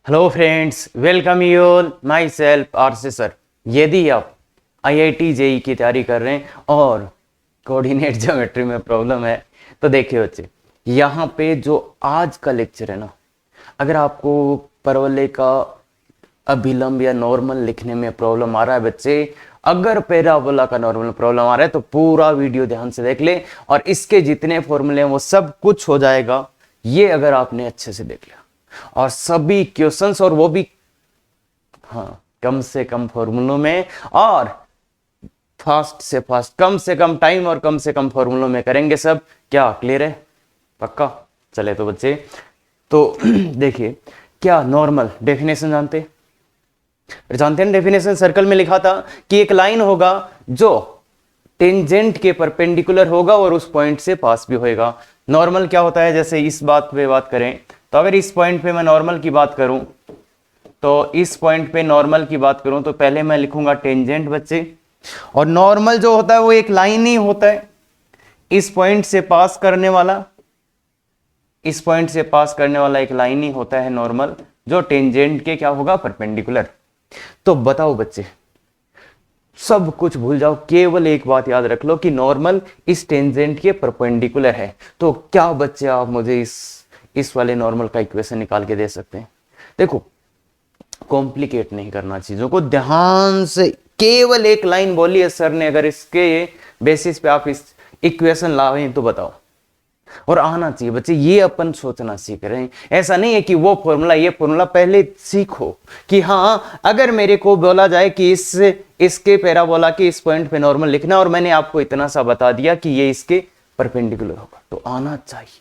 Hello friends, welcome you all. My self RC sir. यदि आप IIT JEE की तैयारी कर रहे हैं और कोऑर्डिनेट ज्योमेट्री में प्रॉब्लम है तो देखिए बच्चे, यहाँ पे जो आज का लेक्चर है ना, अगर आपको परवलय का अभिलंब या नॉर्मल लिखने में प्रॉब्लम आ रहा है बच्चे, अगर पैराबोला का नॉर्मल प्रॉब्लम आ रहा है तो पूरा वीडियो ध्यान से देख ले और इसके जितने फॉर्मूले हैं वो सब कुछ हो जाएगा। ये अगर आपने अच्छे से देख लिया और सभी क्वेश्चंस, और वो भी कम से कम फॉर्मूलों में और फास्ट से फास्ट, कम से कम टाइम और कम से कम फॉर्मूलों में करेंगे सब। क्या क्लियर है? पक्का? चले तो बच्चे, तो देखिए, क्या नॉर्मल डेफिनेशन जानते हैं ना? डेफिनेशन सर्कल में लिखा था कि एक लाइन होगा जो टेंजेंट के परपेंडिकुलर होगा और उस पॉइंट से पास भी होएगा। नॉर्मल क्या होता है? जैसे इस बात पे बात करें तो अगर इस पॉइंट पे मैं नॉर्मल की बात करूं तो इस पॉइंट पे नॉर्मल की बात करूं तो पहले मैं लिखूंगा टेंजेंट बच्चे, और नॉर्मल जो होता है वो एक लाइन ही होता है इस पॉइंट से पास करने वाला, इस पॉइंट से पास करने वाला एक लाइन ही होता है नॉर्मल, जो टेंजेंट के क्या होगा? परपेंडिकुलर। तो बताओ बच्चे, सब कुछ भूल जाओ, केवल एक बात याद रख लो कि नॉर्मल इस टेंजेंट के परपेंडिकुलर है। तो क्या बच्चे आप मुझे इस वाले नॉर्मल का इक्वेशन निकाल के दे सकते हैं? देखो, कॉम्प्लिकेट नहीं करना चीजों को, ध्यान से केवल एक लाइन बोली है सर ने, अगर इसके बेसिस पे आप इस इक्वेशन लाएं तो बताओ। और आना चाहिए बच्चे, ये अपन सोचना सीख रहे हैं। ऐसा नहीं है कि वो फॉर्मूला ये फॉर्मूला, पहले सीखो कि हाँ, अगर मेरे को बोला जाए कि इसके पैराबोला के इस पॉइंट पे नॉर्मल लिखना और मैंने आपको इतना सा बता दिया कि ये इसके परपेंडिकुलर होगा, तो आना चाहिए।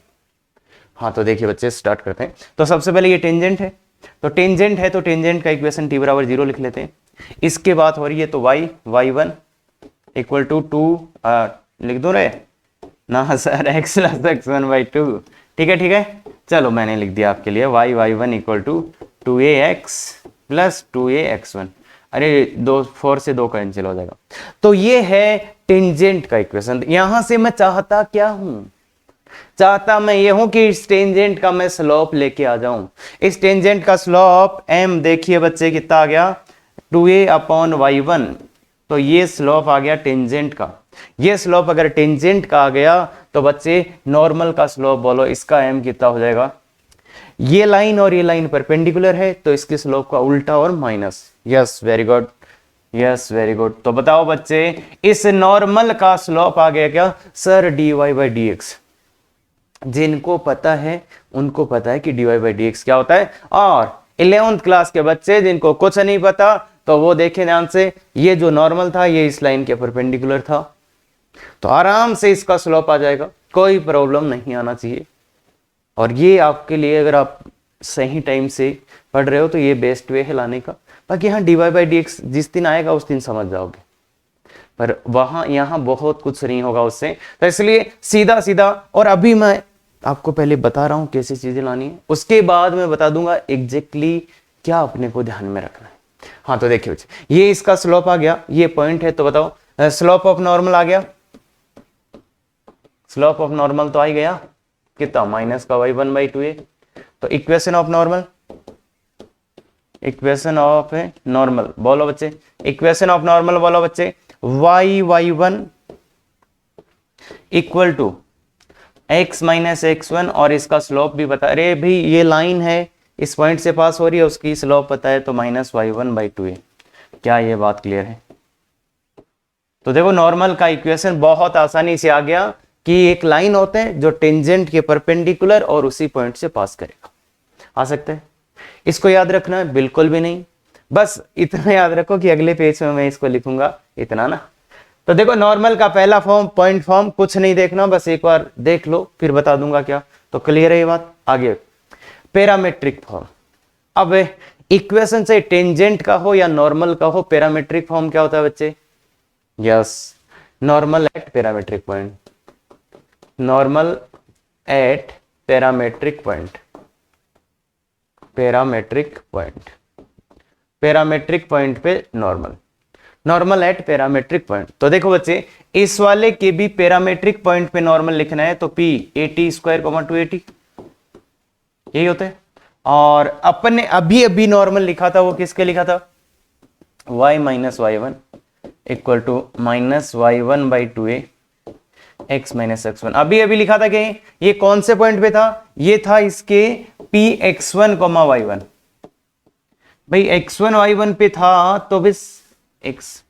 हाँ, तो देखिए बच्चे, स्टार्ट करते हैं। तो सबसे पहले ये टेंजेंट है, तो टेंजेंट का इक्वेशन t बराबर 0 लिख लेते हैं। इसके बात हो रही है तो y1 इक्वल टू 2 लिख दो रे ना सर, x प्लस x1/2। ठीक है, चलो मैंने लिख दिया आपके लिए y1 equal to 2ax plus 2ax1। अरे 4 से 2 कैंसिल हो जाएगा। तो ये है टेंजेंट का इक्वेशन। यहां से मैं चाहता क्या हूं? चाहता मैं ये हूं कि इस टेंजेंट का मैं स्लोप लेके आ जाऊं। इस टेंजेंट का स्लोप m, देखिए बच्चे कितना आ गया? 2a/y1। तो ये स्लोप आ गया टेंजेंट का। ये स्लोप अगर टेंजेंट का आ गया तो बच्चे नॉर्मल का स्लोप बोलो, इसका m कितना हो जाएगा? ये लाइन और ये लाइन परपेंडिकुलर है तो इसके स्लोप का उल्टा और minus. Yes, very good, yes very good. तो बताओ बच्चे, इस नॉर्मल का स्लोप आ गया क्या सर? dy/dx। जिनको पता है उनको पता है कि dy/dx क्या होता है, और 11th क्लास के बच्चे जिनको कुछ नहीं पता तो वो देखें ध्यान से, ये जो नॉर्मल था ये इस लाइन के परपेंडिकुलर था, तो आराम से इसका स्लोप आ जाएगा, कोई प्रॉब्लम नहीं आना चाहिए। और ये आपके लिए, अगर आप सही टाइम से पढ़ रहे हो तो ये बेस्ट वे है लाने का। बाकी यहाँ dy/dx जिस दिन आएगा उस दिन समझ जाओगे, पर वहां यहां बहुत कुछ नहीं होगा उससे, तो इसलिए सीधा सीधा। और अभी मैं आपको पहले बता रहा हूं कैसी चीजें लानी है, उसके बाद मैं बता दूंगा एग्जैक्टली क्या अपने को ध्यान में रखना है। हाँ, तो देखिए बच्चे, ये इसका स्लोप आ गया, ये पॉइंट है, तो बताओ स्लोप ऑफ नॉर्मल आ गया। स्लोप ऑफ नॉर्मल तो आ ही गया, कितना? माइनस का y1/2a। तो equation of normal, equation of normal बोलो बच्चे, इक्वेशन ऑफ नॉर्मल बोलो बच्चे, y1 equal to x minus x1, और इसका स्लोप भी बता। अरे भाई, ये लाइन है इस पॉइंट से पास हो रही है, उसकी स्लोप पता है तो माइनस y1/2a। क्या ये बात क्लियर है? तो देखो, नॉर्मल का इक्वेशन बहुत आसानी से आ गया कि एक लाइन होते हैं जो टेंजेंट के परपेंडिकुलर और उसी पॉइंट से पास करेगा। आ सकता है? इसको याद रखना है? बिल्कुल भी नहीं, बस इतना याद रखो कि अगले पेज में मैं इसको लिखूंगा, इतना ना। तो देखो, नॉर्मल का पहला फॉर्म, पॉइंट फॉर्म, कुछ नहीं देखना, बस एक बार देख लो फिर बता दूंगा क्या। तो क्लियर है ये बात? आगे पैरामेट्रिक फॉर्म। अब इक्वेशन से टेंजेंट का हो या नॉर्मल का हो, पैरामेट्रिक फॉर्म क्या होता है बच्चे? Yes, normal at parametric point, normal at parametric point, parametric point, parametric point पे normal, normal at parametric point. तो देखो बच्चे, इस वाले के भी पैरामेट्रिक पॉइंट पे नॉर्मल लिखना है तो p 80² 280 यही होता है। और अपने अभी अभी नॉर्मल लिखा था वो किसके लिखा था, y minus y one equal to minus y one by two a x minus x one. अभी अभी लिखा था कि ये कौन से पॉइंट पे था, ये था इसके P x one comma y one. भाई एक्स वन वाई वन पे था तो बस एक्स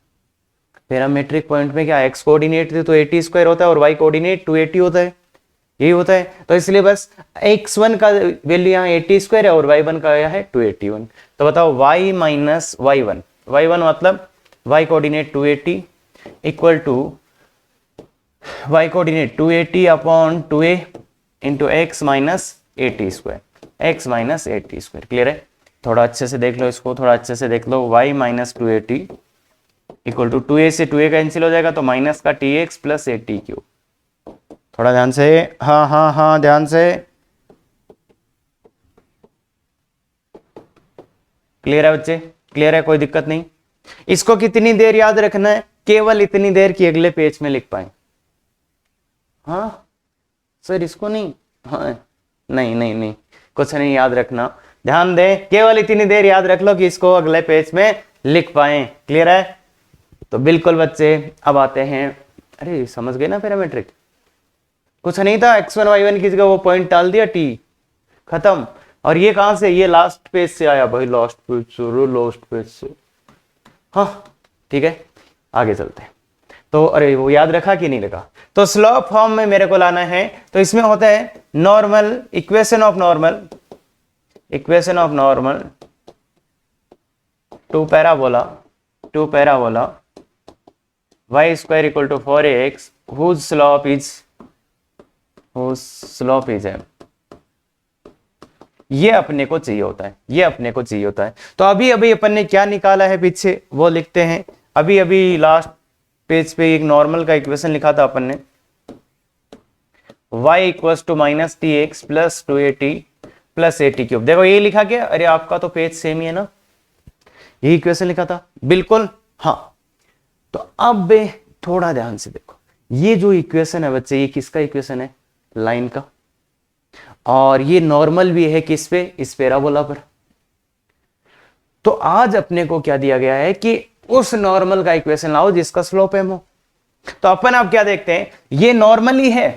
पैरामेट्रिक पॉइंट में क्या एक्स कोऑर्डिनेट थे तो 80 स्क्वायर होता है और वाई कोऑर्डिनेट 280 होता है, यही होता है। तो इसलिए बस x1 का वैल्यू यहाँ 80 स्क्वायर है और y1 का है 281। तो बताओ y माइनस y1, y1 मतलब y coordinate 280 equal to y coordinate 280 upon 2a into x minus 80 square, x minus 80 square. Clear है? थोड़ा अच्छे से देख लो इसको, थोड़ा अच्छे से देख लो। y minus 280 equal to 2a से 2a कैंसिल हो जाएगा तो माइनस का tx plus a t cube. थोड़ा ध्यान से, हाँ हाँ हाँ ध्यान से। क्लियर है बच्चे? क्लियर है? कोई दिक्कत नहीं। इसको कितनी देर याद रखना है? केवल इतनी देर कि अगले पेज में लिख पाए। हाँ सर इसको नहीं, हाँ नहीं नहीं नहीं कुछ नहीं याद रखना, ध्यान दे। केवल इतनी देर याद रख लो कि इसको अगले पेज में लिख पाए। क्लियर है? तो बिल्कुल बच्चे अब आते हैं, अरे समझ गए ना पैरामेट्रिक? कुछ नहीं था, x1 y1 की जगह वो पॉइंट डाल दिया, t खत्म। और ये कहां से, ये लास्ट पेज से आया भाई, लास्ट पेज से, लास्ट पेज से। हाँ ठीक है, आगे चलते हैं। तो अरे वो याद रखा कि नहीं रखा? तो स्लोप फॉर्म में मेरे को लाना है, तो इसमें होता है normal, equation of normal, equation of normal to parabola y square equal to 4ax whose slope is m। ये अपने को चाहिए होता है, ये अपने को चाहिए होता है। तो अभी अभी अपन ने क्या निकाला है पीछे वो लिखते हैं। अभी अभी लास्ट पेज पे एक नॉर्मल का इक्वेशन लिखा था अपन ने, y equals to minus t x plus 280 plus 80 cube. देखो ये लिखा क्या, अरे आपका तो पेज सेम ही है ना, ये इक्वेशन लिखा था बिल्कुल। हाँ तो अब थोड़ा ध्यान से देखो, ये जो इक्वेशन है बच्चे, ये किसका इक्वेशन है? लाइन का। और ये नॉर्मल भी है किस पे? इस पैराबोला पर। तो आज अपने को क्या दिया गया है कि उस नॉर्मल का इक्वेशन लाओ जिसका स्लोप m हो। तो अपन अब क्या देखते हैं, ये नॉर्मल ही है,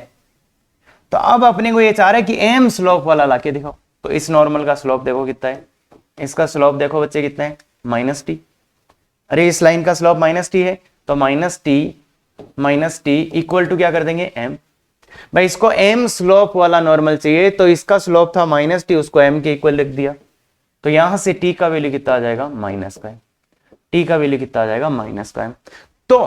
तो अब अपने को ये चाह रहा है कि m स्लोप वाला लाके दिखाओ। तो इस नॉर्मल का स्लोप देखो कितना है, इसका स्लोप देखो बच्चे कितना है, माइनस टी। अरे इस लाइन का स्लोप माइनस टी है, तो माइनस टी इक्वल टू क्या कर देंगे, m। भाई इसको m स्लोप वाला नॉर्मल चाहिए, तो इसका स्लोप था माइनस टी, उसको m के इक्वल लिख दिया। तो यहां से t का वैल्यू कितना आ जाएगा, माइनस का m। t का वैल्यू कितना आ जाएगा, माइनस का m। तो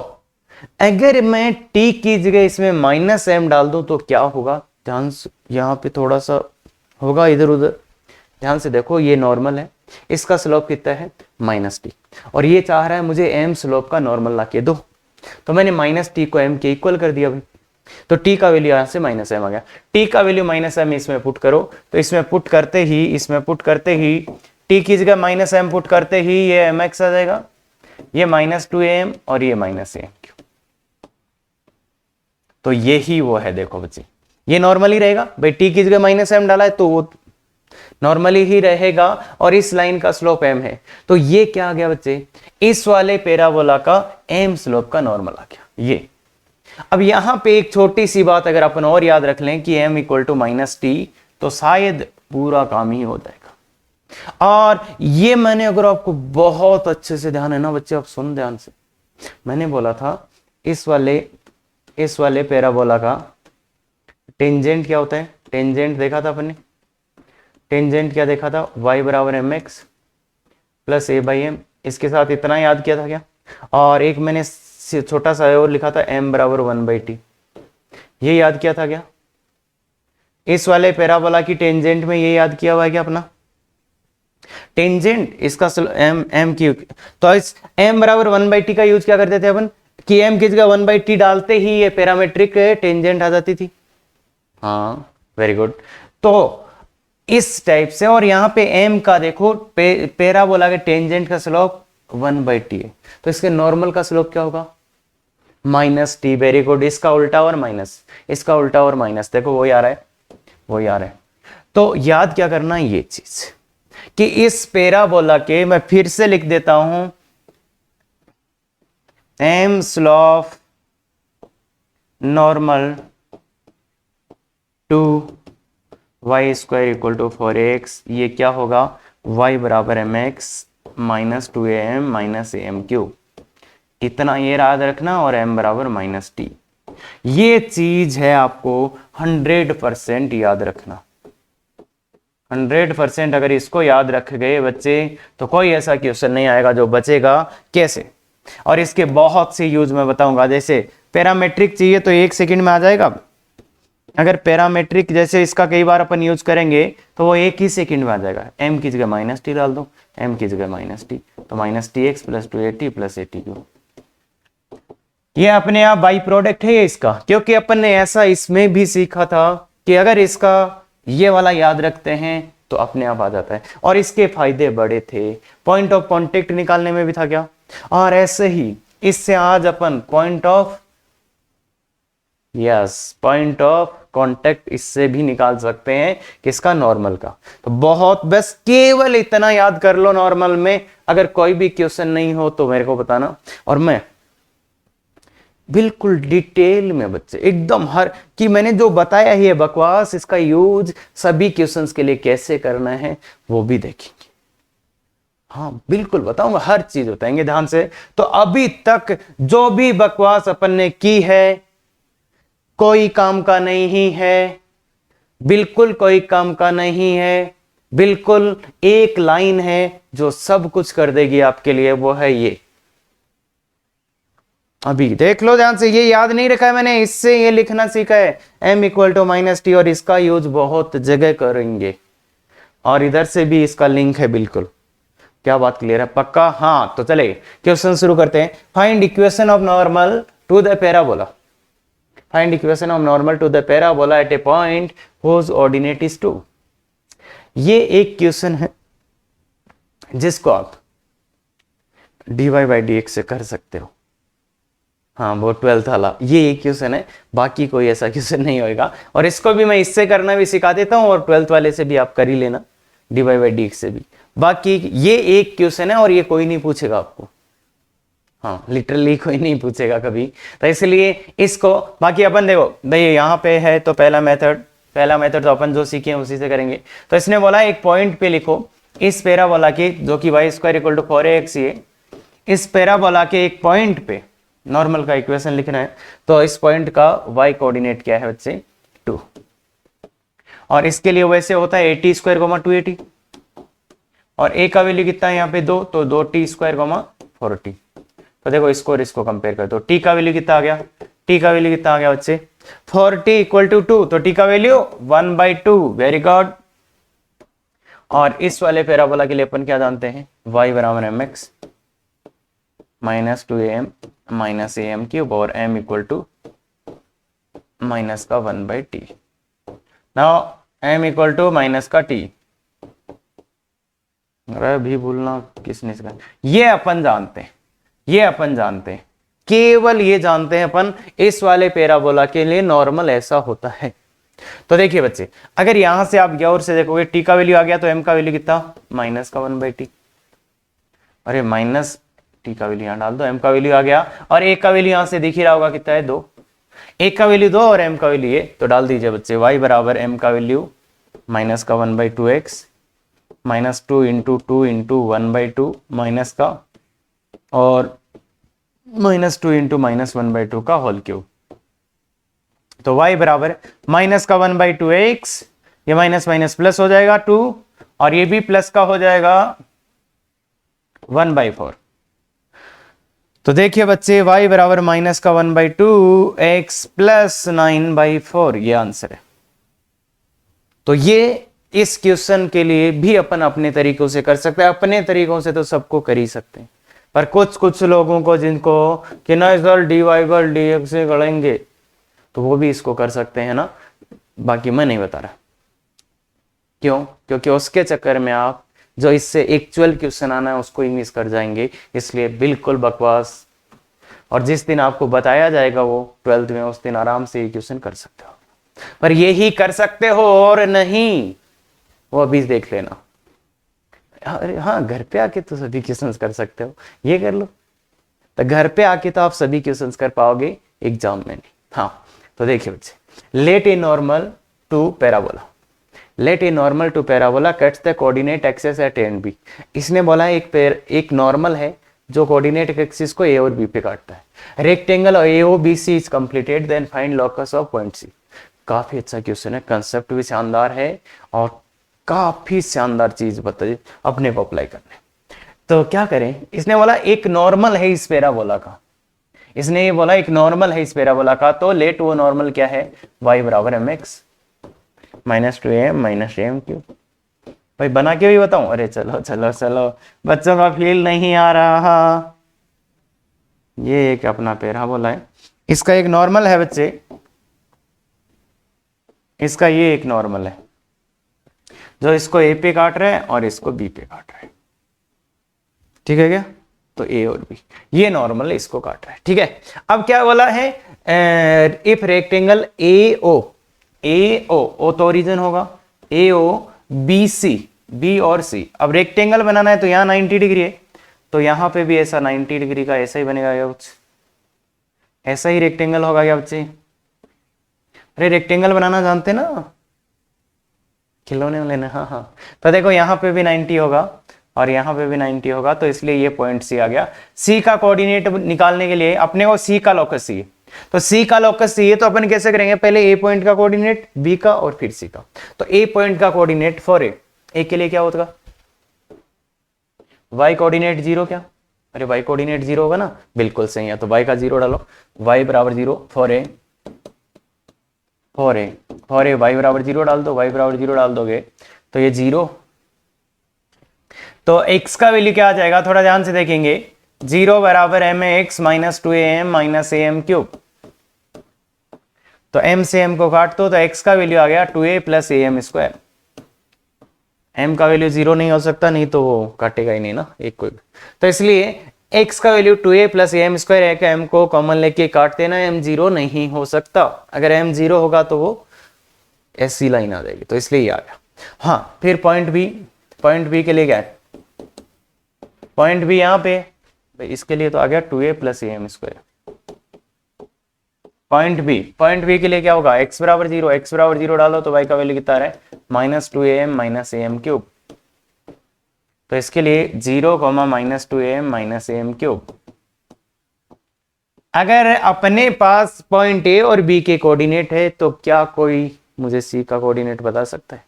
अगर मैं t की जगह इसमें माइनस m डाल दूं तो क्या होगा, ध्यान से यहां पे थोड़ा सा होगा इधर उधर, ध्यान से देखो। ये नॉर्मल है, इसका स्लोप कितना है, माइनस टी, और ये चाह रहा है मुझे m स्लोप का नॉर्मल लाके दो। तो मैंने माइनस टी को m के इक्वल कर दिया भाई। तो t का वैल्यू यहां से माइनस m आ गया। t का वैल्यू माइनस m इसमें पुट करो, तो इसमें पुट करते ही t की जगह माइनस m पुट करते ही ये mx आ जाएगा, ये माइनस 2am और ये माइनस am। तो ये ही वो है, देखो बच्चे ये नॉर्मल ही रहेगा भाई, t की जगह माइनस m डाला है तो वो नॉर्मली ही रहेगा, और इस लाइन का स्लोप m है। तो ये क्या आ गया बच्चे, इस वाले पैराबोला का m स्लोप का नॉर्मल आ गया ये। अब यहां पे एक छोटी सी बात अगर अपन और याद रख लें कि m equal to minus t, तो शायद पूरा काम ही हो जाएगा। और ये मैंने, अगर आपको बहुत अच्छे से ध्यान है ना बच्चे, आप सुन ध्यान से, मैंने बोला था इस वाले पैराबोला का टेंजेंट क्या होता है, टेंजेंट देखा था अपन ने, टेंजेंट क्या देखा था, y बराबर m x plus a by m. इसके साथ इतना याद किया था क्या, और एक मैंने छोटा सा और लिखा था m बराबर 1/t, ये याद किया था क्या? इस वाले पैराबोला की टेंजेंट में ये याद किया हुआ है क्या अपना टेंजेंट, इसका m की, तो इस m बराबर 1/t का यूज क्या करते थे अपन कि m की जगह 1/t डालते ही ये पैरामेट्रिक टेंजेंट आ जाती थी। हाँ वेरी गुड। तो इस टाइप से, और यहाँ पे m का देखो पैराबोला के टेंजेंट का स्लोप 1/t है, तो इसके नॉर्मल का स्लोप क्या होगा, माइनस टी। Very good. इसका उल्टा और माइनस, इसका उल्टा और माइनस, देखो वही आ रहा है, वही आ रहा है। तो याद क्या करना है, ये चीज कि इस पैराबोला के मैं फिर से लिख देता हूं, m slope normal to y square equal to 4x, ये क्या होगा, y बराबर m x minus 2am minus am cube, इतना ये याद रखना, और m बराबर माइनस टी। ये चीज है आपको 100% याद रखना। 100% अगर इसको याद रख गए बच्चे तो कोई ऐसा क्वेश्चन नहीं आएगा जो बचेगा कैसे। और इसके बहुत से यूज मैं बताऊंगा, जैसे पैरामेट्रिक चाहिए तो 1 सेकंड में आ जाएगा। अगर पैरामेट्रिक जैसे इसका कई बार अपन यूज करेंगे तो वो 1 ही सेकंड में आ जाएगा। m की जगह माइनस टी डाल दो, m की जगह माइनस टी, तो minus t x plus 2at plus 80 Q. ये अपने आप बाई प्रोडक्ट है इसका, क्योंकि अपन ने ऐसा इसमें भी सीखा था कि अगर इसका ये वाला याद रखते हैं तो अपने आप आ जाता है। और इसके फायदे बड़े थे, पॉइंट ऑफ कॉन्टेक्ट निकालने में भी था क्या, और ऐसे ही इससे आज अपन point of point of contact इससे भी निकाल सकते हैं, किसका, नॉर्मल का। तो बहुत, बस केवल इतना याद कर लो नॉर्मल में। अगर कोई भी क्वेश्चन नहीं हो तो मेरे को बताना, और मैं बिल्कुल डिटेल में बच्चे एकदम हर कि मैंने जो बताया ही है बकवास, इसका यूज सभी क्वेश्चंस के लिए कैसे करना है वो भी देखेंगे। हाँ बिल्कुल बताऊंगा, हर चीज बताएंगे ध्यान से। तो अभी तक जो भी बकवास अपन ने की है कोई काम का नहीं है, बिल्कुल कोई काम का नहीं है, बिल्कुल एक लाइन है जो सब कुछ कर देगी आपके लिए, वो है ये। अभी देख लो ध्यान से, ये याद नहीं रखा है मैंने, इससे ये लिखना सीखा है m equal to minus t, और इसका यूज बहुत जगह करेंगे, और इधर से भी इसका लिंक है बिल्कुल। क्या बात क्लियर है, पक्का? हाँ तो चले क्वेश्चन शुरू करते हैं। Find equation of normal to the parabola, find equation of normal to the parabola at a point whose ordinate is 2। ये एक क्वेश्चन है जिसको आप dy बाई डी एक्स से कर सकते हो। हाँ वो 12th वाला ये एक क्वेश्चन है, बाकी कोई ऐसा क्वेश्चन नहीं होगा। और इसको भी मैं इससे करना भी सिखा देता हूँ, और 12th वाले से भी आप कर ही लेना, dy बाई डी एक्स से भी। बाकी ये एक क्वेश्चन है और ये कोई नहीं पूछेगा आपको, हाँ लिटरली कोई नहीं पूछेगा कभी। तो इसलिए इसको, बाकी अपन देखो भाई यहाँ पे है तो पहला मेथड तो अपन जो सीखे हैं उसी से करेंगे। तो इसने बोला एक पॉइंट पे लिखो इस पैराबोला के, जो कि Y square equal to 4ax, ये इस पैराबोला के एक पॉइंट पे नॉर्मल का इक्वेशन लिखना है। तो इस पॉइंट का y कोऑर्डिनेट क्या है बच्चे, 2। और इसके लिए वैसे होता है at स्क्वायर 280, और a का वैल्यू कितना है यहाँ पे 2, तो 2t स्क्वायर 40। तो देखो इसको और इसको कंपेयर कर दो, t का वैल्यू कितना आ गया, t का वैल्यू कितना आ गया बच्चे 40 इक्वल टू 2, तो t का वैल्यू 1/2। Very good. और इस वाले पैराबोला के लिए अपन क्या जानते हैं, y बराबर mx minus 2am minus am cube, और m इक्वल टू माइनस का 1/t। Now m equal to minus का t, भी भूलना किसने सिखाया, ये अपन जानते हैं, ये अपन जानते हैं, केवल ये जानते हैं अपन इस वाले पैराबोला के लिए नॉर्मल ऐसा होता है। तो देखिए बच्चे, अगर यहां से आप गौर से देखोगे t का वैल्यू आ गया तो m का वैल्यू कितना, माइनस का 1/t। अरे माइनस t का वैल्यू यहां डाल दो, m का वैल्यू आ गया, और a का वैल्यू यहां से दिख ही रहा होगा कितना है 2, a का वैल्यू 2 और m का वैल्यू ये, तो डाल दीजिए बच्चे y बराबर m का वैल्यू माइनस का 1/2x minus 2 into 2 into 1/2 minus का, और माइनस 2 इंटू माइनस 1/2 का होल क्यूब। तो y बराबर माइनस का 1/2x, ये माइनस माइनस प्लस हो जाएगा 2, और ये भी प्लस का हो जाएगा 1/4। तो देखिए बच्चे y बराबर माइनस का 1/2x प्लस 9/4, ये आंसर है। तो ये इस क्वेश्चन के लिए भी अपन अपने तरीकों से कर सकते हैं, अपने तरीकों से तो सबको कर ही सकते हैं, पर कुछ लोगों को जिनको कि ना सर dy/dx से गढ़ेंगे तो वो भी इसको कर सकते हैं ना, बाकी मैं नहीं बता रहा। क्यों? क्योंकि उसके चक्कर में आप जो इससे एक्चुअल क्वेश्चन आना है उसको इंग्लिश कर जाएंगे, इसलिए बिल्कुल बकवास। और जिस दिन आपको बताया जाएगा वो 12th में, उस दिन आराम से ये क्वेश्चन कर सकते हो, पर ये ही कर सकते हो और नहीं वो अभी देख लेना। अरे हाँ, घर पे आके तो सभी क्वेश्चंस कर सकते हो, ये कर लो। तो घर पे आके तो आप सभी क्वेश्चंस कर पाओगे, एग्जाम में नहीं। हाँ, तो देखिए बच्चे, let a normal to parabola, let a normal to parabola cuts the coordinate axis at A and B. इसने बोला एक नॉर्मल है जो कोऑर्डिनेट एक्सिस को ए और बी पे काटता है। Rectangle A O B C is completed, then find locus of point C. काफी अच्छा क्वेश्चन है, कंसेप्ट भी शानदार है और काफी शानदार चीज बताइए अपने को अप्लाई करने। तो क्या करें, इसने बोला एक नॉर्मल है इस पैराबोला का, इसने ये बोला एक नॉर्मल है इस पैराबोला का, तो लेट वो नॉर्मल क्या है, y बराबर m x minus two m minus m cube. भाई बना के भी बताऊं? अरे चलो चलो चलो, बच्चों का फील नहीं आ रहा। ये एक अपना पैराबोला है, इसका एक नॉर्मल है बच्चे, इसका ये एक नॉर्मल है जो इसको ए पे काट रहा है और इसको बी पे काट रहा है, ठीक है क्या? तो ए और बी, ये नॉर्मल इसको काट रहा है, ठीक है। अब क्या बोला है, इफ रेक्टेंगल ए ओ तो ओरिजिन होगा, ए ओ बी सी, बी और सी। अब रेक्टेंगल बनाना है तो यहाँ 90 डिग्री है, तो यहाँ पे भी ऐसा 90 डिग्री का ऐसा ही बनेगा क्या बच्चे? ऐसा ही रेक्टेंगल होगा क्या बच्चे? अरे रेक्टेंगल बनाना जानते ना, खिलौने में लेना। हाँ हाँ, तो देखो यहाँ पे भी 90 होगा और यहाँ पे भी 90 होगा, तो इसलिए ये पॉइंट सी आ गया। सी का कोऑर्डिनेट निकालने के लिए अपने को सी का लोकस चाहिए, तो सी का लोकस चाहिए तो अपन कैसे करेंगे, पहले ए पॉइंट का कोऑर्डिनेट, बी का और फिर सी का। तो ए पॉइंट का कोऑर्डिनेट फॉर ए के लिए क्या होगा, वाई कोऑर्डिनेट 0 क्या? अरे वाई कोऑर्डिनेट 0 होगा ना, बिल्कुल सही है। तो वाई का 0 डालो, वाई बराबर 0 फॉर ए वाई बराबर 0 डाल दो, वाई बराबर 0 डाल दोगे तो ये 0, तो x का वैल्यू क्या आ जाएगा, थोड़ा ध्यान से देखेंगे। 0 बराबर m x minus two m minus a m cube, तो m से m को काट दो तो x का वैल्यू आ गया 2a plus a m square. m का वैल्यू 0 नहीं हो सकता, नहीं तो वो काटेगा ही नहीं ना एक कोई, तो इसलिए x का value 2a plus a m square है कि m को कॉमन लेके काट देना, m 0 नहीं हो सकता। अगर m 0 होगा तो वो ऐसी लाइन आ जाएगी, तो इसलिए ये आ गया। हाँ, फिर पॉइंट बी के लिए क्या है, पॉइंट बी यहाँ पे, इसके लिए तो आ गया 2a plus a m square. Point B के लिए क्या होगा, x बराबर 0 डालो तो y का वैल्यू कितना है, minus two a m minus a m cube. तो इसके लिए 0 minus two a m minus a m cube. अगर अपने पास पॉइंट ए और बी के कोऑर्डिनेट है तो क्या कोई मुझे सी का कोऑर्डिनेट बता सकता है?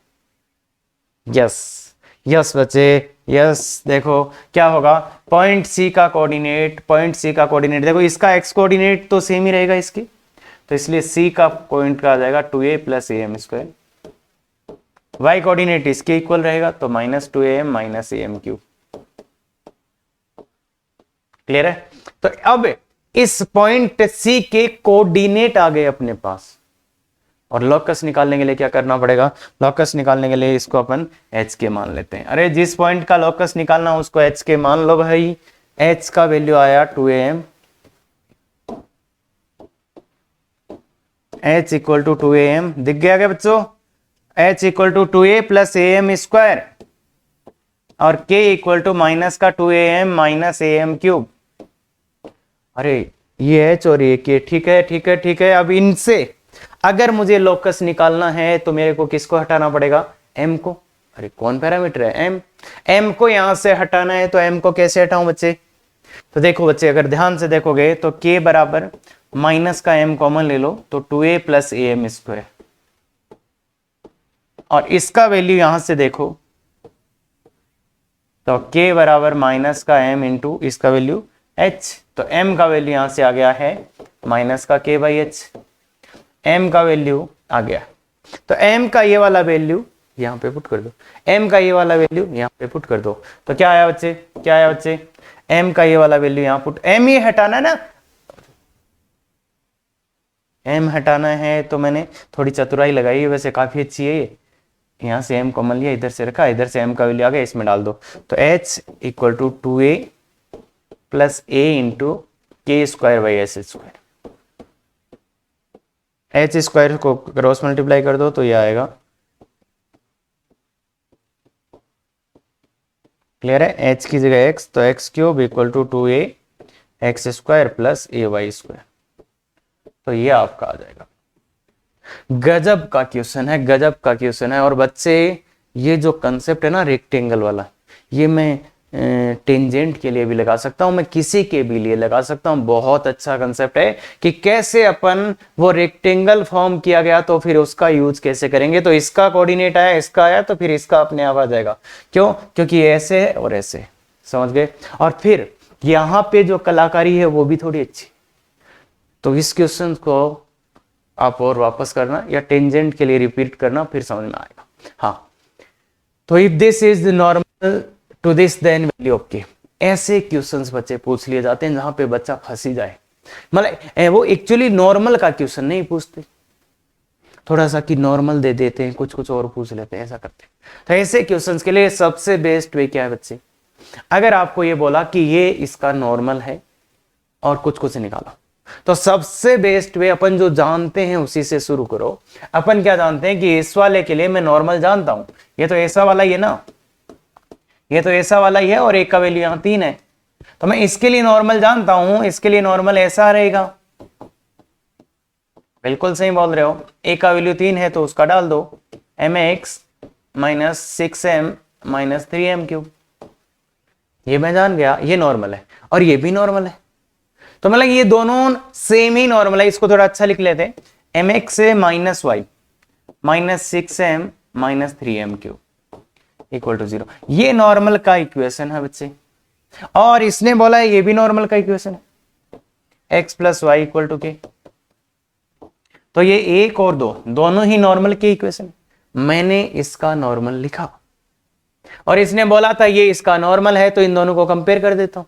यस बच्चे, यस। देखो क्या होगा, पॉइंट सी का कोऑर्डिनेट देखो, इसका एक्स कोऑर्डिनेट तो सेम ही रहेगा इसकी, तो इसलिए सी का पॉइंट का आ जाएगा 2a plus a m square. Y coordinate इसके इक्वल रहेगा तो minus two a m minus a m cube. Clear है? तो अब इस पॉइंट सी के कोऑर्डिनेट आ गए अपने पास, और लॉकस निकालने के लिए क्या करना पड़ेगा, लॉकस निकालने के लिए इसको अपन h के मान लेते हैं। अरे जिस पॉइंट का लॉकस निकालना उसको h के मान लो भाई। h का वैल्यू आया 2am, h equal to 2am, दिख गया क्या बच्चों? h equal to 2a plus a m square और k इक्वल टू माइनस का 2am minus a m cube. अरे ये h और ये k, ठीक है। अब इनसे अगर मुझे लोकस निकालना है तो मेरे को किसको हटाना पड़ेगा, m को। अरे कौन पैरामीटर है, m को यहां से हटाना है, तो m को कैसे हटाऊं बच्चे? तो देखो बच्चे, अगर ध्यान से देखोगे तो k बराबर माइनस का m कॉमन ले लो तो 2a plus a m square, और इसका वैल्यू यहां से देखो तो k बराबर माइनस का m इंटू इसका वैल्यू h, तो m का वैल्यू यहां से आ गया है माइनस का k बाई h। m का वैल्यू आ गया, तो m का ये वाला वैल्यू यहां पे पुट कर दो, m का ये वाला वैल्यू यहां पे पुट कर दो, तो क्या आया बच्चे, m का ये वाला वैल्यू यहां पुट, m ये हटाना है ना, m हटाना है, तो मैंने थोड़ी चतुराई लगाई है, वैसे काफी अच्छी है ये। यहां से m कॉमन लिया, इधर से रखा, इधर से m का वैल्यू आ गया, इसमें डाल दो, तो h equal to 2a plus a into के square by S square. H square को क्रॉस मल्टीप्लाई कर दो तो ये आएगा क्लियर है? h की जगह x, तो x cube equal to 2a x square plus a y square, तो ये आपका आ जाएगा। गजब का क्वेश्चन है, गजब का क्वेश्चन है। और बच्चे ये जो कंसेप्ट है ना रेक्टेंगल वाला, ये मैं टेंजेंट के लिए भी लगा सकता हूं, मैं किसी के भी लिए लगा सकता हूं। बहुत अच्छा कंसेप्ट है कि कैसे अपन वो रेक्टेंगल फॉर्म किया गया तो फिर उसका यूज कैसे करेंगे। तो इसका कोऑर्डिनेट आया, इसका आया, तो फिर इसका अपने आप आ जाएगा। क्यों? क्योंकि ऐसे है और ऐसे, समझ गए? और फिर यहां पे जो कलाकारी है वो भी थोड़ी अच्छी। तो इस क्वेश्चन को आप और वापस करना या टेंजेंट के लिए रिपीट करना, फिर समझ में आएगा। हाँ, तो if this is normal to this then value of k, ऐसे क्वेश्चंस बच्चे पूछ लिए जाते हैं जहां पे बच्चा फंसी जाए। मतलब वो एक्चुअली नॉर्मल का क्वेश्चन नहीं पूछते, थोड़ा सा कि नॉर्मल दे देते हैं, कुछ कुछ और पूछ लेते हैं, ऐसा करते हैं। तो ऐसे क्वेश्चंस के लिए सबसे बेस्ट वे क्या है बच्चे? अगर आपको ये बोला कि ये इसका नॉर्मल है और कुछ कुछ निकालो, तो सबसे बेस्ट वे अपन जो जानते हैं उसी से शुरू करो। अपन क्या जानते हैं कि इस वाले के लिए मैं नॉर्मल जानता हूं, ये तो ऐसा वाला ही है ना, ये तो ऐसा वाला ही है और एक का वैल्यू यहां 3 है, तो मैं इसके लिए नॉर्मल जानता हूं, इसके लिए नॉर्मल ऐसा रहेगा। बिल्कुल सही बोल रहे हो, एक का वैल्यू 3 है तो उसका डाल दो, mx minus 6m minus 3m cube, ये मैं जान गया, ये नॉर्मल है और ये भी नॉर्मल है। तो मतलब ये दोनों सेम ही नॉर्मल है। इसको थोड़ा अच्छा लिख लेते हैं, mx से minus y minus 6m minus 3m cube equal to 0, ये नॉर्मल का इक्वेशन है बच्चे। और इसने बोला है ये भी नॉर्मल का इक्वेशन है, x plus y equal to k, तो ये एक और दो दोनों ही नॉर्मल के इक्वेशन। मैंने इसका नॉर्मल लिखा और इसने बोला था ये इसका नॉर्मल है, तो इन दोनों को कंपेयर कर देता हूं।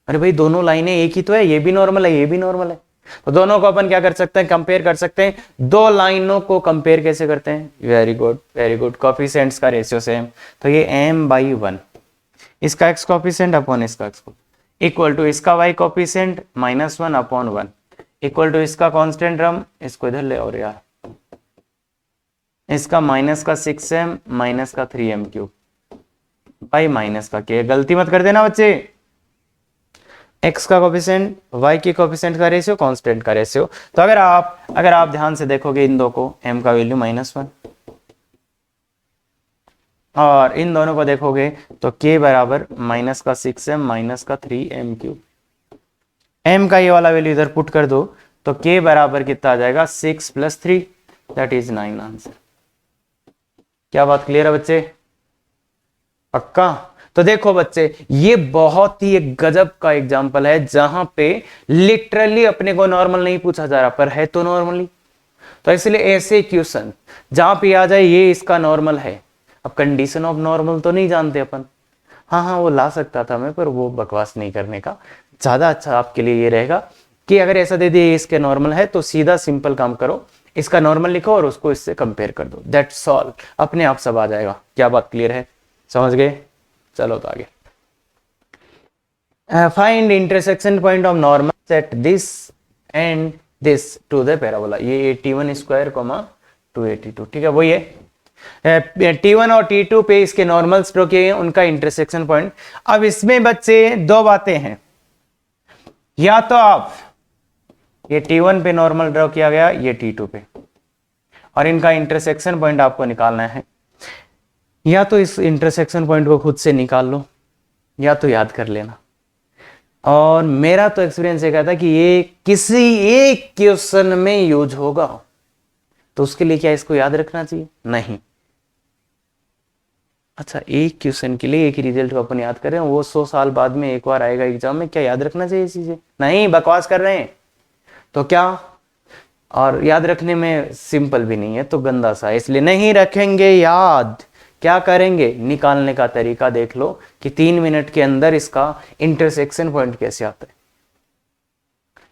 अरे भाई दोनों लाइनें एक ही तो है, ये भी नॉर्मल है, ये भी नॉर्मल है, तो दोनों को अपन क्या कर सकते हैं? कंपेयर कर सकते हैं। दो लाइनों को कंपेयर कैसे करते हैं? Very good, very good, coefficients का रेशियो सेम, तो ये m/1, इसका x कोफिशिएंट अपॉन इसका x इक्वल टू इसका y coefficient -1 upon 1 equal to इसका कांस्टेंट टर्म, इसको इधर ले और यार, इसका माइनस का 6m माइनस का 3m क्यूब बाई माइनस का k। गलती मत कर देना बच्चे, x का कोफिशिएंट, y के कोफिशिएंट का रेशियो, कांस्टेंट का रेशियो। तो अगर आप ध्यान से देखोगे इन दो को, m का वैल्यू -1 और इन दोनों को देखोगे तो k बराबर माइनस का 6m माइनस का 3m क्यूब। m का ये वाला वैल्यू इधर पुट कर दो तो k बराबर कितना आ जाएगा? 6 + 3 दैट इज 9 आंसर। क्या बात क्लियर है बच्चे? पक्का? तो देखो बच्चे, ये बहुत ही एक गजब का एग्जांपल है जहां पे लिटरली अपने को नॉर्मल नहीं पूछा जा रहा, पर है तो नॉर्मली। तो इसलिए ऐसे क्वेश्चन जहां पे आ जाए ये इसका नॉर्मल है, अब कंडीशन ऑफ नॉर्मल तो नहीं जानते अपन, हाँ वो ला सकता था मैं, पर वो बकवास नहीं करने का। ज्यादा अच्छा आपके लिए ये रहेगा कि अगर ऐसा दे दिए इसके नॉर्मल है तो सीधा सिंपल काम करो, इसका नॉर्मल लिखो और उसको इससे कंपेयर कर दो, दैट्स ऑल, अपने आप सब आ जाएगा। क्या बात क्लियर है? समझ गए? चलो तो आगे। Find intersection point of normal set this and this to the parabola, ये t1 स्क्वायर 282, ठीक है वही है। t1 और t2 पे इसके नॉर्मल्स ड्रॉ किए हैं, उनका इंटरसेक्शन पॉइंट। अब इसमें बच्चे दो बातें हैं, या तो आप ये t1 पे नॉर्मल ड्रॉ किया गया, ये t2 पे, और इनका इंटरसेक्शन पॉइंट आपको निकालना है। या तो इस इंटरसेक्शन पॉइंट को खुद से निकाल लो या तो याद कर लेना। और मेरा तो एक्सपीरियंस ये कहता है कि ये किसी एक क्वेश्चन में यूज होगा, तो उसके लिए क्या इसको याद रखना चाहिए? नहीं। अच्छा, एक क्वेश्चन के लिए एक ही रिजल्ट को अपन याद कर रहे हैं, वो 100 साल बाद में एक बार आएगा एग्जाम में, क्या याद रखना चाहिए चीजें? नहीं, बकवास कर रहे हैं तो क्या? और याद रखने में सिंपल भी नहीं है तो गंदा सा है, इसलिए नहीं रखेंगे याद। क्या करेंगे? निकालने का तरीका देख लो कि 3 मिनट के अंदर इसका इंटरसेक्शन पॉइंट कैसे आता है।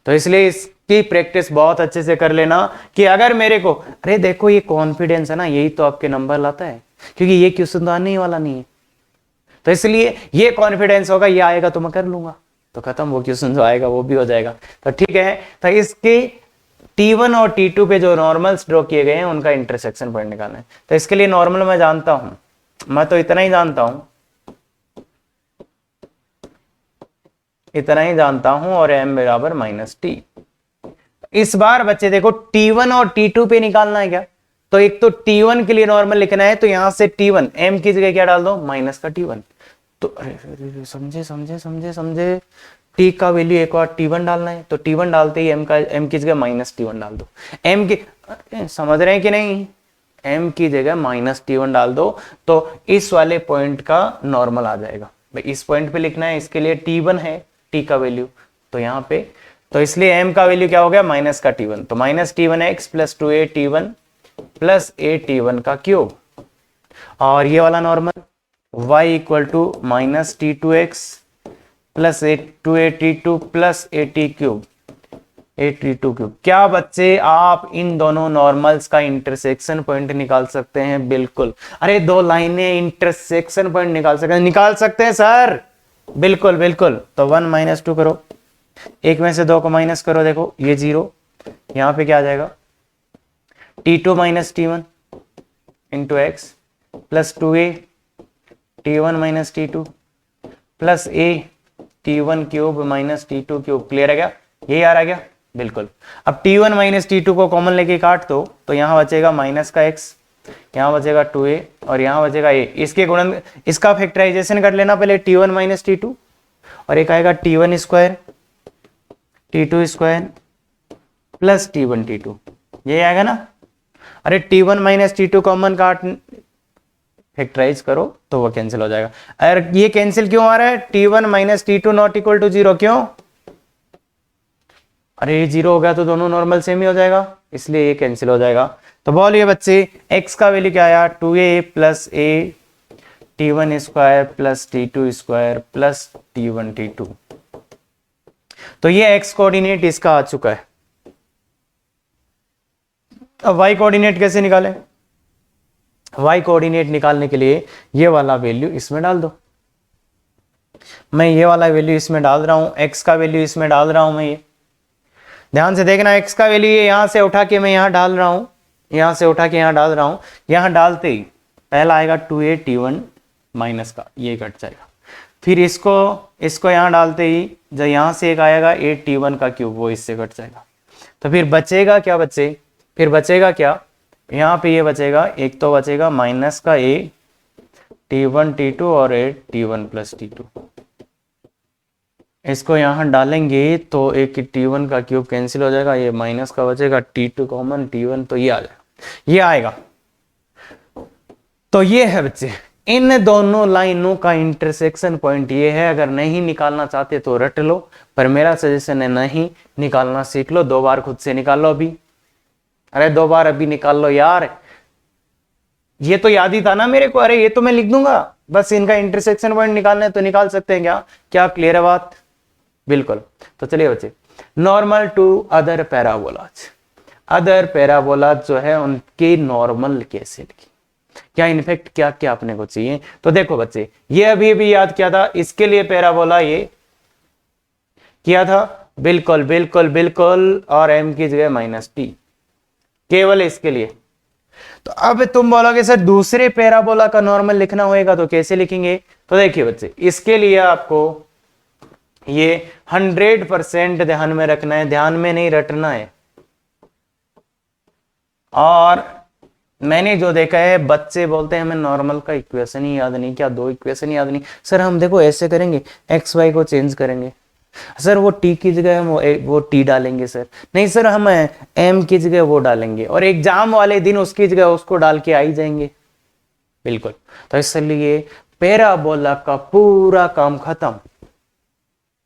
तो इसलिए इसकी प्रैक्टिस बहुत अच्छे से कर लेना कि अगर मेरे को, अरे देखो ये कॉन्फिडेंस है ना, यही तो आपके नंबर लाता है, क्योंकि ये क्वेश्चन तो आने ही वाला नहीं है। तो इसलिए ये कॉन्फिडेंस होगा, ये आएगा तो मैं कर लूंगा, तो खत्म, वो क्वेश्चन जो आएगा वो भी हो जाएगा। तो ठीक है, तो इसके t1 और t2 पे जो नॉर्मल्स ड्रॉ किए गए हैं उनका इंटरसेक्शन पॉइंट निकालना है। तो इसके लिए नॉर्मल मैं जानता हूं, मैं तो इतना ही जानता हूं इतना ही जानता हूं और m बराबर माइनस टी। इस बार बच्चे देखो T1 और T2 पे निकालना है क्या, तो एक तो T1 के लिए नॉर्मल लिखना है, तो यहां से T1 m की जगह क्या डाल दो, माइनस का T1। तो अरे समझे समझे समझे समझे, t का वैल्यू एक बार T1 डालना है, तो T1 डालते ही m की जगह माइनस T1 डाल दो। m की समझ रहे हैं कि नहीं, m की जगह माइनस T1 डाल दो, तो इस वाले पॉइंट का नॉर्मल आ जाएगा। भाई इस पॉइंट पे लिखना है, इसके लिए T1 है t का वैल्यू, तो यहाँ पे तो इसलिए m का वैल्यू क्या हो गया, माइनस का T1, तो minus T1x plus 2a T1 plus a T1 का क्यूब, और ये वाला normal y equal to minus T2x plus 2a T2 plus a T cube, a T2 cube. क्या बच्चे आप इन दोनों नॉर्मल्स का इंटरसेक्शन पॉइंट निकाल सकते हैं? बिल्कुल। अरे दो लाइनें इंटरसेक्शन पॉइंट निकाल सकते हैं सर, बिल्कुल बिल्कुल। तो 1 माइनस 2 करो, एक में से 2 को माइनस करो, देखो ये 0, यहां पे क्या आ जाएगा, T2 minus T1 into x plus 2a T1 minus T2 plus a T1 cube minus T2 cube. Clear है क्या, यही आ रहा क्या, बिल्कुल। अब T1 माइनस T2 को कॉमन लेके काट दो, तो यहां बचेगा माइनस का x, यहां बचेगा 2a और यहां बचेगा a। इसके गुणन, इसका फैक्टराइजेशन कर लेना पहले, T1 माइनस T2, और एक आएगा T1 square T2 square plus T1 T2, ये आएगा ना। अरे T1 माइनस T2 कॉमन काट फैक्टराइज करो तो वो कैंसिल हो जाएगा। अरे ये कैंसिल क्यों आ रहा है, T1 minus T2 not equal to 0, क्यों? अरे ये 0 हो गया तो दोनों नॉर्मल सेम ही हो जाएगा, इसलिए ये कैंसिल हो जाएगा। तो बोलिए बच्चे x का वैल्यू क्या आया, 2a plus a T1 square plus T2 square plus T1 T2। तो ये x कोऑर्डिनेट इसका आ चुका है। अब y कोऑर्डिनेट कैसे निकालें? y कोऑर्डिनेट निकालने के लिए ये वाला वैल्यू इसमें डाल दो। मैं ये वाला वैल्यू इसमें डाल रहा हूं, x का वैल्यू इसमें डाल रहा हूं मैं, ये ध्यान से देखना, x का वैल्यू ये यहां से उठा के मैं यहां डाल रहा हूं, यहां से उठा के यहां डाल रहा हूं। यहां डालते ही पहला आएगा 2a T1 माइनस का, ये कट जाएगा। फिर इसको यहां डालते ही जब यहां से एक आएगा a T1 का क्यूब, वो इससे कट जाएगा। तो फिर बचेगा क्या बच्चे, फिर बचेगा क्या, यहाँ पे ये बचेगा, एक तो बचेगा माइनस का a T1 T2 और a T1 प्लस T2। इसको यहां डालेंगे तो एक T1 का क्यूब कैंसिल हो जाएगा, ये माइनस का बचेगा, T2 कॉमन T1, तो ये आ जाएगा, ये आएगा। तो ये है बच्चे इन दोनों लाइनों का इंटरसेक्शन पॉइंट ये है। अगर नहीं निकालना चाहते तो रट लो, पर मेरा सजेशन है नहीं निकालना सीख लो, 2 बार खुद से निकाल लो अभी। अरे 2 बार अभी निकाल लो यार, ये तो याद ही था ना मेरे को, अरे ये तो मैं लिख दूंगा, बस इनका इंटरसेक्शन पॉइंट निकालना है तो निकाल सकते हैं। क्या क्या क्लियर है बात, बिल्कुल। तो चलिए बच्चे, normal to other parabolas, other parabolas जो है उनके नॉर्मल कैसे लिखे, क्या इनफेक्ट क्या क्या अपने को चाहिए। तो देखो बच्चे, ये अभी भी याद किया था, इसके लिए पैराबोला ये किया था, बिल्कुल बिल्कुल बिल्कुल, और m की जगह माइनस टी, केवल इसके लिए। तो अब तुम बोलोगे सर दूसरे पैराबोला का नॉर्मल लिखना होगा तो कैसे लिखेंगे? तो देखिए बच्चे, इसके लिए आपको ये 100% ध्यान में रखना है, ध्यान में नहीं रटना है। और मैंने जो देखा है, बच्चे बोलते हैं हमें नॉर्मल का इक्वेशन ही याद नहीं, क्या 2 इक्वेशन याद नहीं सर। हम देखो ऐसे करेंगे, एक्स वाई को चेंज करेंगे सर, वो टी की जगह हम वो टी डालेंगे सर, नहीं सर हम एम की जगह वो डालेंगे, और एग्जाम वाले दिन उसकी जगह उसको डाल के आ ही जाएंगे, बिल्कुल। तो इसलिए पैराबोला का पूरा काम खत्म।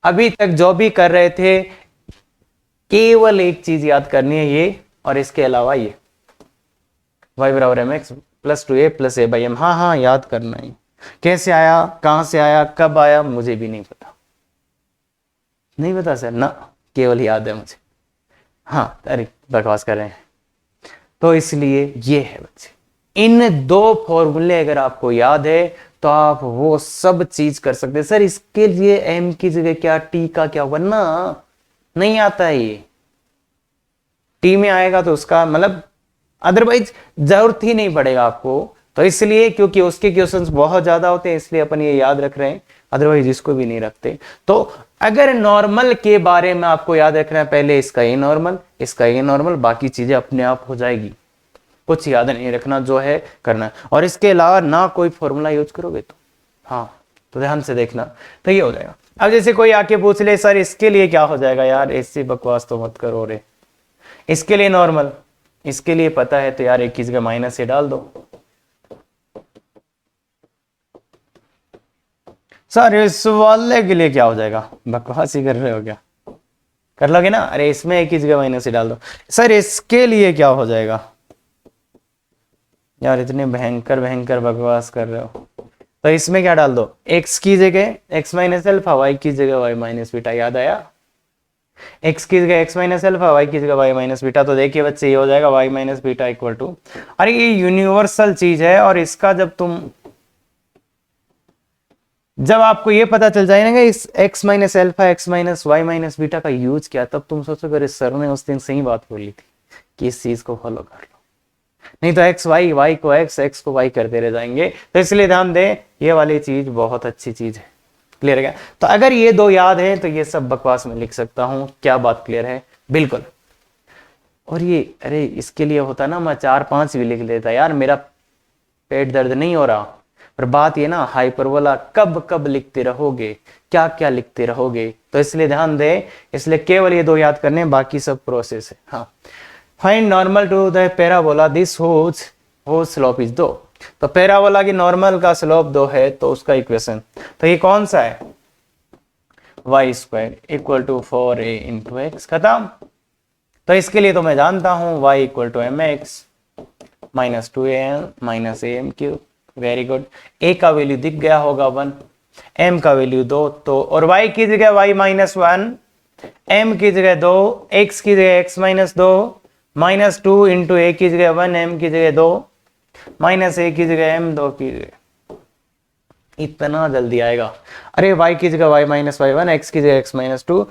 अभी तक जो भी कर रहे थे केवल एक चीज याद करनी है, ये और इसके अलावा ये y बराबर m x plus 2a plus a by m. हाँ हाँ याद करना है, कैसे आया, कहां से आया, कब आया, मुझे भी नहीं पता, नहीं पता सर ना, केवल याद है मुझे। हाँ अरे बकवास कर रहे हैं। तो इसलिए ये है बच्चे, इन 2 फॉर्मूले अगर आपको याद है तो आप वो सब चीज कर सकते हैं। सर इसके लिए m की जगह क्या, t का क्या होगा ना, नहीं आता है ये, t में आएगा तो उसका मतलब अदरवाइज जरूरत ही नहीं पड़ेगा आपको। तो इसलिए क्योंकि उसके क्वेश्चंस बहुत ज्यादा होते हैं, इसलिए अपन ये याद रख रहे हैं। अदरवाइज इसको भी नहीं रखते। तो अगर नॉर्मल के बारे में आपको याद रखना है, पहले इसका ये नॉर्मल, इसका ये नॉर्मल, बाकी चीजें अपने आप हो जाएगी, कुछ याद नहीं रखना, जो है करना है। और इसके अलावा ना कोई फॉर्मूला यूज करोगे तो हाँ, तो ध्यान से देखना, तो ये हो जाएगा। अब जैसे कोई आके पूछ ले सर इसके लिए क्या हो जाएगा, यार ऐसी बकवास तो मत करो रे, इसके लिए नॉर्मल, इसके लिए पता है तो यार एक की जगह माइनस से डाल दो। सर इस वाले के लिए क्या हो जाएगा, बकवास ही कर रहे हो क्या, कर लोगे ना, अरे इसमें एक ही जगह माइनस से डाल दो। सर इसके लिए क्या हो जाएगा, यार इतने भयंकर भयंकर बकवास कर रहे हो, तो इसमें क्या डाल दो, x की जगह x माइनस अल्फा, y की जगह y माइनस बीटा। याद आया, x की जगह x माइनस अल्फा, y की जगह y माइनस बीटा। तो देखिए बच्चे ये हो जाएगा y minus beta equal to, अरे ये यूनिवर्सल चीज है, और इसका जब आपको ये पता चल जाएगा ना इस x minus alpha x minus y minus beta का यूज क्या, तब तुम सोचोगे अरे सर ने उस दिन सही बात बोली थी कि इस चीज को फॉलो कर लो, नहीं तो x y y को x को y करते रह जाएंगे। तो इसलिए ध्यान दें, ये वाली चीज बहुत अच्छी चीज है। क्लियर है क्या? तो अगर ये दो याद है तो ये सब बकवास में लिख सकता हूं। क्या बात क्लियर है? बिल्कुल। और ये अरे इसके लिए होता ना मैं 4-5 भी लिख लेता, यार मेरा पेट दर्द नहीं हो रहा। पर बात ये ना हाइपरबोला कब कब लिखते रहोगे, क्या क्या लिखते रहोगे, तो इसलिए ध्यान दें, इसलिए केवल ये दो याद करने, बाकी सब प्रोसेस है। हाँ, find normal to the parabola this whose slope is 2। तो पैराबोला की नॉर्मल का स्लोप 2 है, तो उसका इक्वेशन, तो ये कौन सा है, y square equal to 4a into x. खत्म। तो इसके लिए तो मैं जानता हूं y equal to mx minus 2am minus am cube. Very good. a का वैल्यू दिख गया होगा 1, m का वैल्यू 2, तो और y की जगह y माइनस 1, m की जगह 2, x की जगह x minus 2, minus 2 into a की जगह 1, m की जगह 2, माइनस a की जगह m, 2 की जगह। इतना जल्दी आएगा। अरे y की जगह y माइनस y1, x की जगह x माइनस 2,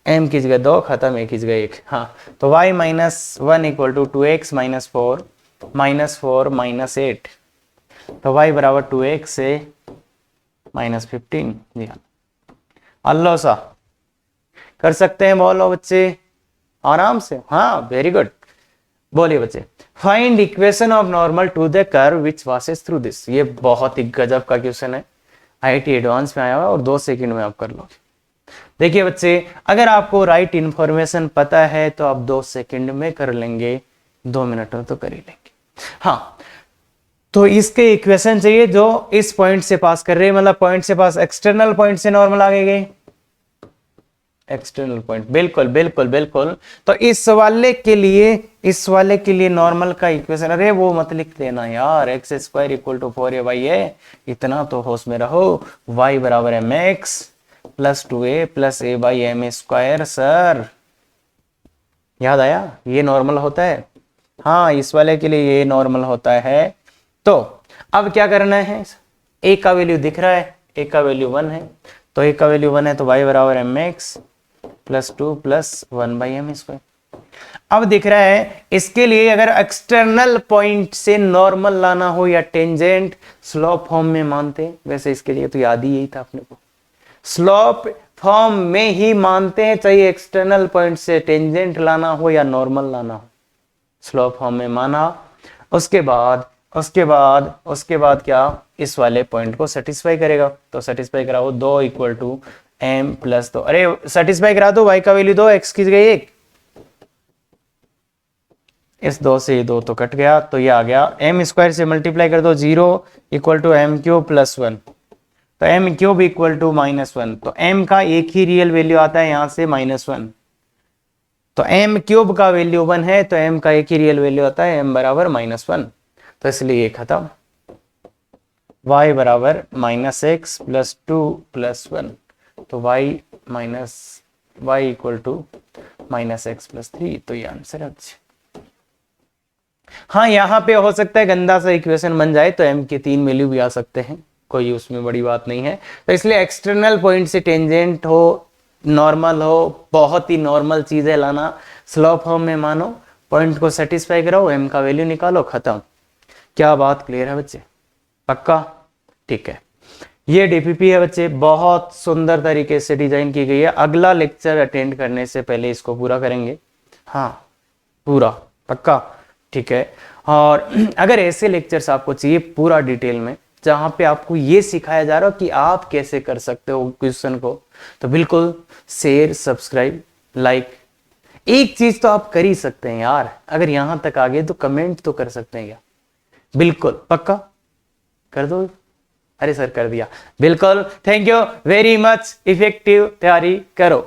m की जगह 2, खत्म, a की जगह 1। हाँ, तो y minus 1 equal to 2x minus 4 minus 4 minus 8, तो y बराबर 2x से माइनस 15। जी हाँ, अल्लाह सा कर सकते हैं, बोलो बच्चे आराम से। हाँ वेरी गुड, बोलिए बच्चे। Find equation of normal to the curve which passes through this. ये बहुत ही गजब का क्वेश्चन है, IIT एडवांस में आया हुआ है और 2 सेकंड में आप कर लोगे। देखिए बच्चे, अगर आपको राइट इंफॉर्मेशन पता है तो आप 2 सेकंड में कर लेंगे, 2 मिनट में तो कर ही लेंगे। हाँ, तो इसके इक्वेशन चाहिए जो इस पॉइंट से पास कर रहे हैं, मतलब पॉइंट से पास, एक्सटर्नल पॉइंट से नॉर्मल आगे गए, एक्सटर्नल पॉइंट। बिल्कुल बिल्कुल बिल्कुल। तो इस वाले के लिए नॉर्मल का इक्वेशन, अरे वो मत लिख देना यार, x square equal to 4a है, इतना तो होश में रहो। y बराबर है mx plus 2a plus a by m square. Sir याद आया, ये नॉर्मल होता है। हाँ, इस वाले के लिए ये नॉर्मल होता है। तो अब क्या करना है, a का वैल्यू दिख रहा है, a का वैल्यू 1 है, तो a का वैल्यू 1 है, तो y बराबर है mx plus 2 plus 1 by m square. अब दिख रहा है, इसके लिए अगर एक्सटर्नल पॉइंट से नॉर्मल लाना हो या टेंजेंट स्लोप फॉर्म में मानते, वैसे इसके लिए तो याद ही यही था अपने को, स्लोप फॉर्म में ही मानते हैं, चाहिए एक्सटर्नल पॉइंट से टेंजेंट लाना हो या नॉर्मल लाना हो, स्लोप फॉर्म में माना। उसके बाद क्या, इस वाले पॉइंट को सेटिस्फाई करेगा, तो सेटिस्फाई कराओ 2 इक्वल टू m प्लस 2, अरे सेटिस्फाई करा दो, y का वैल्यू 2, x की जगह 1, इस 2 से ये 2 तो कट गया, तो ये आ गया m स्क्वायर से मल्टीप्लाई कर दो, 0 equal to m cube plus 1, तो m cube equal to minus 1, तो m का एक ही रियल वैल्यू आता है यहां से -1, तो m क्यूब का वैल्यू 1 है, तो m का एक ही रियल वैल्यू आता है, m बराबर -1, तो इसलिए ये खत्म। y बराबर -x प्लस 2 प्लस 1, तो y equal to -x plus 3, तो ये आंसर है। हाँ, यहां पे हो सकता है गंदा सा इक्वेशन बन जाए, तो m के 3 वैल्यू भी आ सकते हैं, कोई उसमें बड़ी बात नहीं है। तो इसलिए एक्सटर्नल पॉइंट से टेंजेंट हो, नॉर्मल हो, बहुत ही नॉर्मल चीजें लाना, स्लोप फॉर्म में मानो, पॉइंट को सेटिस्फाई कराओ, m का वैल्यू निकालो, खत्म। क्या बात क्लियर है बच्चे? पक्का? ठीक है। ये डीपीपी है बच्चे, बहुत सुंदर तरीके से डिजाइन की गई है। अगला लेक्चर अटेंड करने से पहले इसको पूरा करेंगे। हाँ पूरा पक्का, ठीक है। और अगर ऐसे लेक्चर्स आपको चाहिए पूरा डिटेल में, जहां पे आपको ये सिखाया जा रहा हो कि आप कैसे कर सकते हो क्वेश्चन को, तो बिल्कुल शेयर, सब्सक्राइब, लाइक, एक चीज तो आप कर ही सकते हैं यार, अगर यहां तक आ गए तो कमेंट तो कर सकते हैं क्या? बिल्कुल पक्का कर दो। अरे सर कर दिया, बिल्कुल। Thank you very much. Effective तैयारी करो।